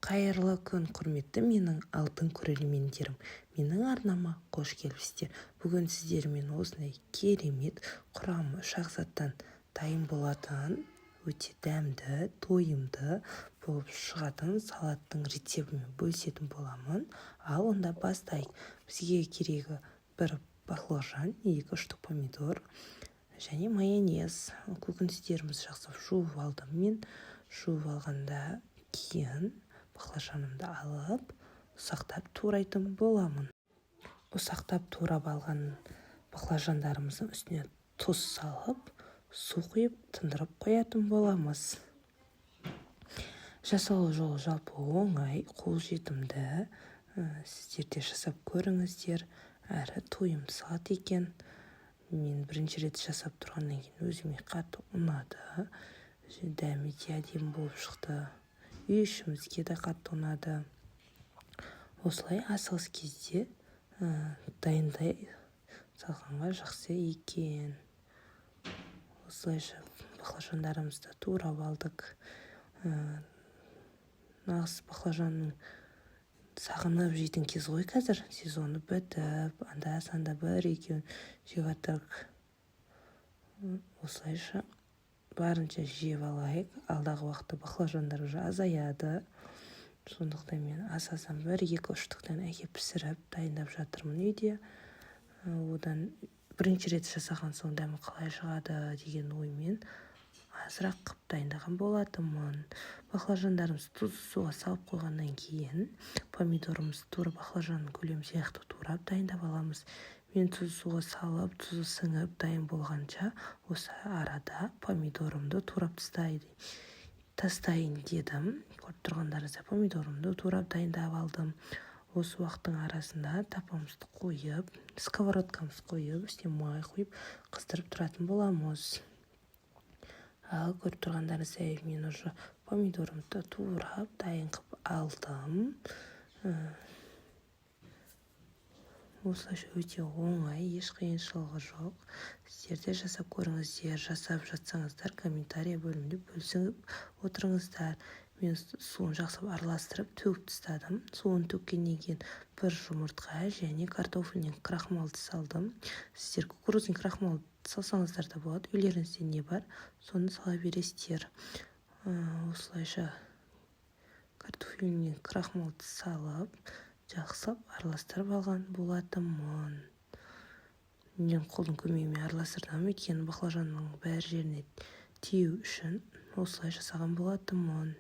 Қайырлы күн, құрметті менің алтын көрермендерім. Менің арнама қош келіпсіздер. Бүгін сіздермен осындай керемет құрамы үш ақ заттан дайын болатын өте дәмді, тойымды болып шығатын салаттың рецептімен бөлісетін боламын. Ал онда бастайық. Бізге керегі бір баклажан, 2 штук помидор және майонез. Көкөністерімізді жақсы жуып алдым. Мен жуып алғанда кейін баклажанымды алып, ұсақтап турайтын боламын. Ұсақтап турап алған баклажандарымыздың үстіне тұз салып, су құйып, тындырып қоятын боламыз. Жасалу жолы жалпы оңай, қолжетімді. Сіздер де жасап көріңіздер, әрі тойымды салат екен. Мен бірінші рет жасап тұрғаннан кейін өзіме қатты ұнады. Дәмі де әдемі болып шықты. Үй ішімізге де қатты ұнады. Осылай асығыс кезде дайындай салғанға жақсы екен. Осылайша баклажандарымызды турап алдық. Нағыз баклажанның сағынып жейтін кез ғой қазір. Сезоны бітіп, анда-санда бір-екеуін жеп жатырық. Осылайша барынша жеп алайық. Алдағы уақытта баклажандар уже азаяды. Сондықтан мен асасам 1-2 штуктан әкеп пісіріп дайындап жатырмын үйде. Одан бірінші рет жасаған соң дәмі қалай шығады деген оймен азырақ қып дайындаған болатынмын. Баклажандарымызды тұзды суға салып қойғаннан кейін помидорымызды тура баклажанның көлемі сияқты турап дайындап аламыз. Мен тұзды суға салып, тұзы сіңіп дайын болғанша осы арада помидорымды турап тастайын дедім. Көріп тұрғандарыңыздай помидорымды турап дайындап алдым. Осы уақыттың арасында тапамызды қойып, сковородкамызды қойып, үстіне май құйып, қыздырып тұратын боламыз. Ал көріп тұрғандарыңыздай мен уже помидорымды турап дайын қылып алдым. Осылайша өте оңай, еш қиыншылығы жоқ. Сіздер де жасап көріңіздер. Жасап жатсаңыздар комментария бөлімінде бөлісіп отырыңыздар. Мен суын жақсы араластырып төгіп тастадым. Суын төккеннен кейін бір жұмыртқа және картофельный крахмалды салдым. Сіздер кукурузный крахмал салсаңыздар да болады. Үйлеріңізде не бар, соны сала бересіздер. Осылайша картофельный крахмалды салып, жақсылап араластырып алған болатынмын. Мен қолдың көмегімен араластырдым, өйткені баклажанның бәр жеріне тию үшін осылай жасаған болатынмын.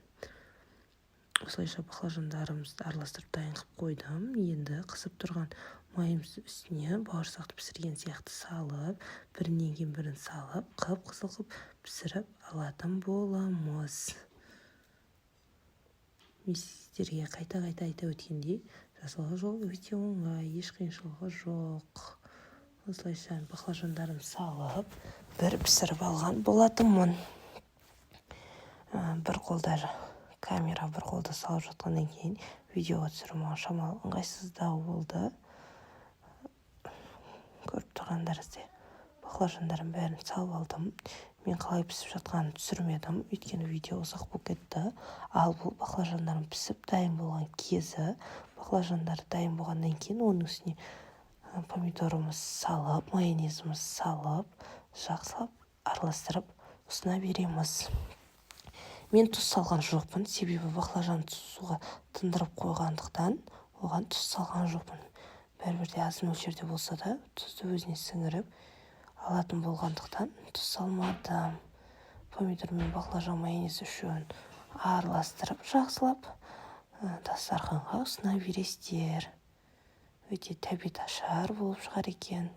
Осылайша баклажандарымызды араластырып дайын қылып қойдым. Енді қысып тұрған майымызды үстіне бауырсақты пісірген сияқты салып, бірінен кейін бірін салып, қып-қызыл қылып пісіріп алатын боламыз. Мен сіздерге қайта-қайта айта өткендей, жасалу жолы өте оңай, еш қиыншылығы жоқ. Осылайша баклажандарын салып, бір пісіріп алған болатынмын. Бір қолда камера, бір қолда салып жатқаннан кейін видеоға түсіру маған шамалы ыңғайсыздау болды. Көріп тұрғандарыңыздай баклажандардың бәрін салып алдым. Мен қалай пісіп жатқанын түсірмедім, өйткені видео ұзақ болып кетті. Ал бұл баклажандарым пісіп дайын болған кезі, баклажандар дайын болғаннан кейін оның үстіне помидорымыз салып, майонезіміз салып, жақсылап араластырып ұсына береміз. Мен тұз салған жоқпын, себебі баклажан суға тындырып қойғандықтан оған тұз салған жоқпын. Бәрібірде аз мөлшерде болса да тұзды өзіне сіңіріп алатын болғандықтан тұз салмадым. Помидор мен баклажан майонез үшеуін араластырып жақсылап дастарханға ұсына бересіздер. Өте тәбеташар болып шығар екен.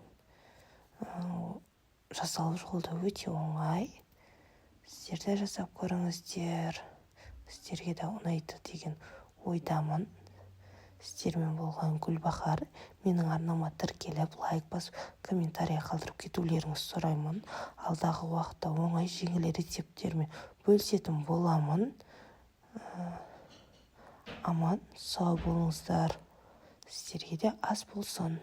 Жасалу жолы да өте оңай. Сіздер де жасап көріңіздер. Сіздерге де ұнайды деген ойдамын. Сіздермен болған Гүлбахар. Менің арнама тіркеліп, лайк басып, комментария қалдырып кетулеріңізді сұраймын. Алдағы уақытта оңай жеңіл рецепттермен бөлісетін боламын. Аман, сау болыңыздар. Сіздерге де ас болсын.